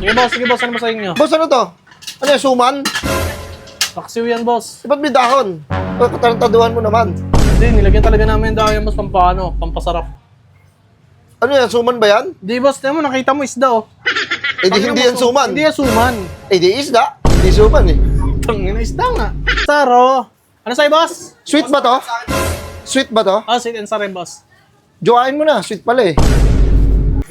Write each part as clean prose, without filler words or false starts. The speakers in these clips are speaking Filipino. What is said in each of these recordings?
Sige boss, ano ba sa inyo? Boss, ano to? Ano yan, suman? Paksiw yan boss. Ba't may dahon? Katarantaduhan mo naman. Hindi, nilagyan talaga namin daw yan boss, pampasarap. Ano yan, suman ba yan? Di boss, mo nakita mo isda oh. Eh di hindi yan suman. Hindi yan suman. Eh di isda. Hindi suman eh. Tangina isda nga. Saro. Ano sa'yo boss? Sweet ba to? Sweet ba to? Ah, sweet and sour boss. Jowain mo na, sweet pala eh.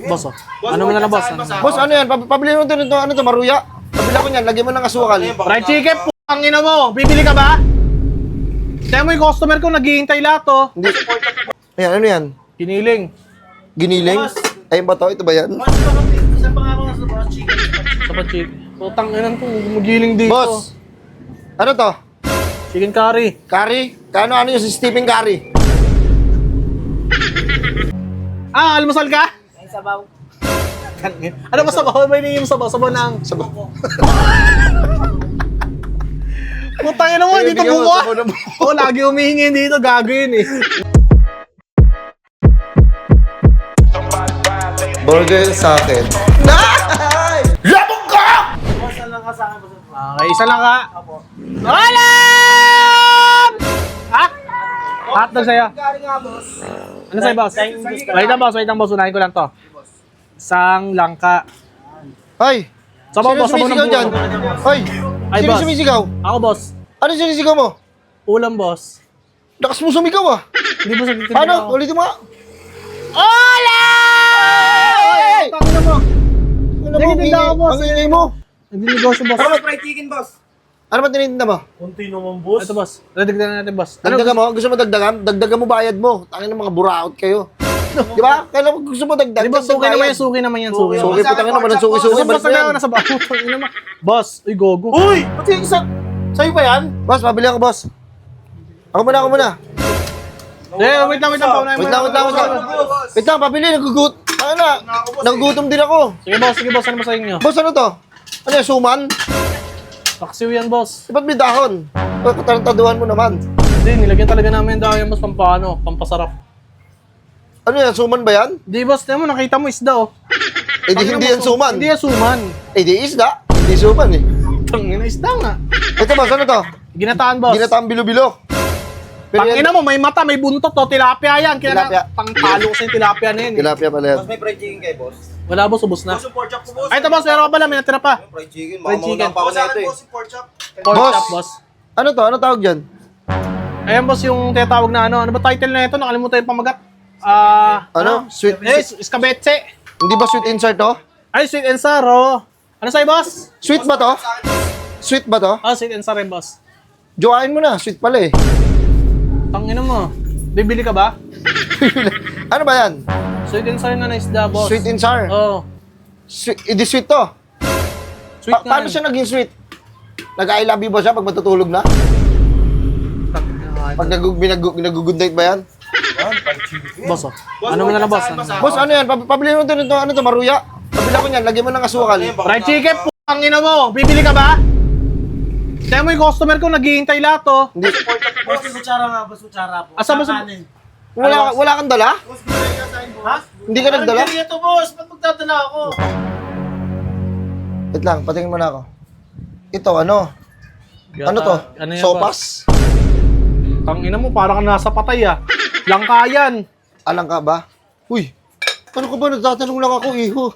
Boss oh. Ano mo na lang boss? Boss, ano yan? Pabili mo ito, ano to, maruya? Pabila ko niyan, lagyan mo ng asukal. Fried chicken, pangina mo. Bibili ka ba? Kaya mo yung customer ko, naghihintay lahat oh. Hindi. Ayan, ano yan? Kiniling. Giniling? Ayun ba to? Ito ba yan? Sa chicken. Putang inan ko, magiling dito. Boss! Ano to? Chicken curry. Curry? Ano yung si Stephen Curry? Ah, almusal ka? Ay, sabaw. Ano ba sabaw? May niyong sabaw? Sabaw ng... Sabaw. Putang ina mo, dito bigyan mo, buko. sabaw na buko. Oo, lagi humihingi dito, gago yun eh. Burger sa akin. Nice! Labog ka! Boss, lang ka sa akin, boss. Okay, isa lang ka. Alam! Ha? Hot na sa'yo. Galing nga, boss. Ano sa'yo, boss? Wait lang, boss. Unahin ko lang to. Isang langka. Ay! Sabaw, Sino boss. Sabaw ng sumisigaw dyan? buko. Ay! Ay, Sino boss. sumisigaw? Ako, boss. Ano sinisigaw mo? Ulam, boss. Lakas mo sumigaw ah! Hindi mo sabihin. Paano? Ulitin mo nga! Ulam! Tangina mo. Ano Sige, mo? tinda ako, boss. Ang ingay mo! Nagninegosyo, boss. Ano fried chicken, boss? Ano ba tinitinda mo? Kunti naman, boss. Ito, boss. Dagdagan natin, boss. Dagdagan mo? Gusto mo dagdagan? Dagdagan mo bayad mo. Tangin ng mga buraot kayo. Di ba? Kailan mo gusto mo dagdag? Di ba, suki naman yan, suki naman yan, suki. Suki po tangin naman ng suki-suki. Boss, Balik boss, mo yan. nasa baho. Tangina mo. Boss, uy, gogo. Uy! Pati isa... Sa'yo ba yan? Boss, pabili ako, boss. Ako muna. Wait lang, paunahin mo. Wait lang. Wait lang, pabili. Nagugutom din ako. Sige, boss, ano ba sa inyo? Boss, ano to? Ano yan, suman? Paksiw yan, boss. Ba't may dahon? Katarantaduhan mo naman. Hindi, nilagyan talaga namin daw yan, boss, pampasarap. Ano yan, suman ba yan? Di, boss, mo nakita mo isda, oh. Eh di hindi yan suman. Hindi yan suman. Eh di isda. Hindi suman eh. Tangina, isda nga. Ito boss, ano to? Ginataan, boss. Ginataang bilo-bilo. Pero yan, Tangina mo, may mata, may buntot, oh. Tilapia yan. Tilapia. Pangtalo ko sa yung tilapia na yun. tilapia pala yan. Boss, may fried chicken kayo, boss. Wala, boss, ubos na. Boss, yung pork chop ko, boss. Ay, ito, boss, meron ka pala, may natira pa. Fried chicken. Fried chicken. Pa ako na ito, eh. Pork chop. Pork Boss. chop, boss. Ano to? Ano tawag dyan? Ayan, boss, yung tinatawag na ano. Ano ba title na ito? Nakalimutan yung pamagat. Ano? Sweet. Escabetse. Hindi ba sweet insert to? Ay, sweet and sour. Ano sa'yo, boss? Sweet ba to? Sweet ba to? Ah, sweet and sour, boss. Jowain mo na. Sweet pala eh. Tangina mo. Bibili ka ba? Ano ba yan? Sweet and sour na na isda, boss. Sweet and sour. Oo. Sweet, hindi sweet to. Sweet nga. Paano siya naging sweet? Nag-I love you ba siya pag matutulog na? Pag nag-good night ba yan? Boss, oh. Ano mo na lang, boss? Boss, ano yan? Pabili mo ito, ano to, maruya? Pabila ko niyan, lagyan mo ng asukal. Fried chicken, pangina mo. Bibili ka ba? Kaya mo yung customer ko, naghihintay lahat, oh. Hindi. Boss, yung kutsara nga, boss. Kutsara po. Asa ba Kanin. Wala kang dala? Boss, bigay ka sa akin, boss. Ha? Hindi ka nagdala? Hindi ito, boss. Ba't magdadala ako? Wait lang, patingin mo na ako. Ito, ano? Ano to? Ano yan, Sopas? Tangina mo, parang ka nasa patay, ah. Langka yan. Alang ka ba? Uy, ano ka ba? Nagtatanong lang ako, iho.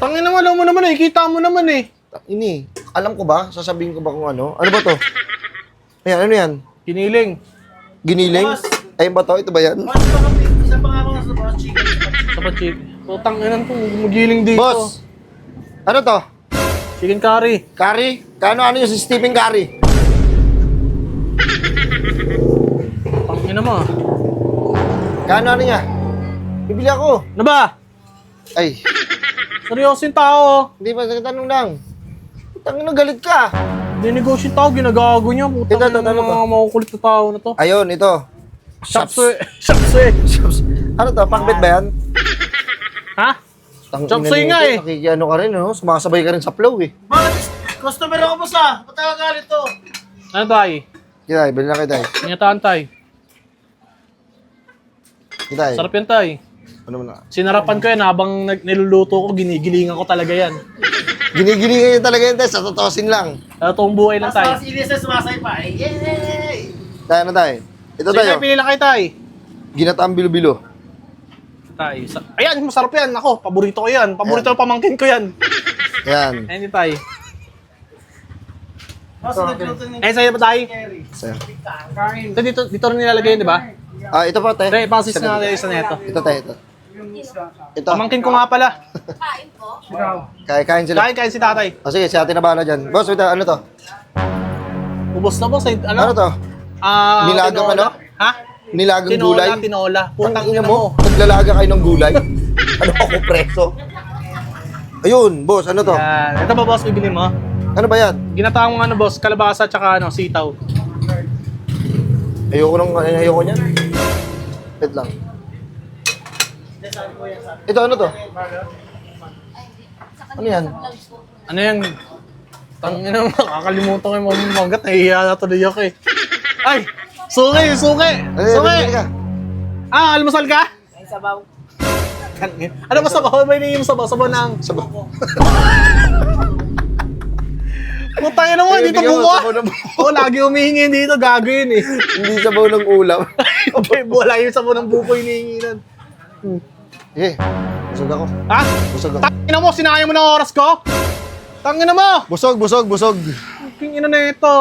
Tangina mo, alam mo naman, eh. Kita mo naman, eh. Ini, alam ko ba? Sasabihin ko ba kung ano? Ano ba to? Ayan, ano yan? Kiniling. Giniling? Boss. Ayun ba to? Ito ba yan? Boss, isa pa nga ako sa boss chicken. Sa pachik. Putang inan ko, magiling dito. Boss! Ano to? Chicken curry. Curry? Ano yung si Stephen Curry? Tangina mo, ah. Ano niya? Bibili ako. Ano ba? Ay, Seryoso yung tao, oh. hindi ba? Tanong lang. Tangin na galit ka. Dinegosyo yung tao, ginagago niya. Putang Ito, ina ng ito. mga makukulit na tao na to. Ayun, ito. Shopsue. Shopsue. Ano to? Pakbet ba yan? Ha? Tangina Chopsui nito, nga eh. Nakikiano ka rin, no? Sumasabay ka rin sa flow, eh. Bakit? Customer ako, boss, ah. Ba't nakagalit to? Ano tay? Kitay, bili na kitay. Ingataan tay. Kitay. Sarap yan tay. Ano mo na? Sinarapan ko yan habang niluluto ko, ginigilingan ko talaga yan. Ginigilingan niya talaga yun, Tess. Sa totosin lang. Totoong buhay lang tayo. Tapos si Ines sumasay pa. Yay! Tayo na tayo. Ito Sige, tayo. pili lang kayo tayo. Ginataang bilo-bilo. Ayan, masarap yan. Ako, paborito ko yan. Paborito ng pamangkin ko yan. Yan. Ayan din tayo. Boss, nagluto ni Eh, sa'yo pa tayo. Kerry. Sa'yo. Ito, dito rin nilalagay yun, di ba? Ito po, te. Hindi, pasis na natin isa na ito. Ito, te. Ito. Ito. Pamangkin ko nga pala. Kain po? Kain sila. Kain si tatay. O sige, si ate na bahala dyan. Boss, wait, ano to? Ubos na boss. Ano to? Nilagang tinola. ano? Ha? Nilagang gulay? Tinola. Putang Ina ina mo. Naglalaga kayo ng gulay? Ano ako, preso? Ayun, boss, ano to? Yan. Ito ba boss, bibili mo? Ano ba yan? Ginataang ano boss, kalabasa tsaka ano, sitaw. Ayoko niyan. Wait lang. Ito, ano to? Ano yan? Ano yan? Tangina mo, kakalimutan ko yung mamagat. Nahihiya na tuloy ako eh. Ay! Suki! Suki! Suki! Bili ka. Almusal ka? Ay, sabaw. Ano ba sabaw? May niyong sabaw? Sabaw ng... Sabaw. Putang ina mo, dito Bigyan mo, buko. sabaw ng buko. Oo, lagi humihingi dito. Gago yun eh. Hindi sabaw ng ulam. Okay, wala yung sabaw ng buko hinihingi nun. Eh, busog ako. Ha? Busog ako. Tangina mo, sinayang mo ng oras ko? Tangina mo! Busog. King ina na ito.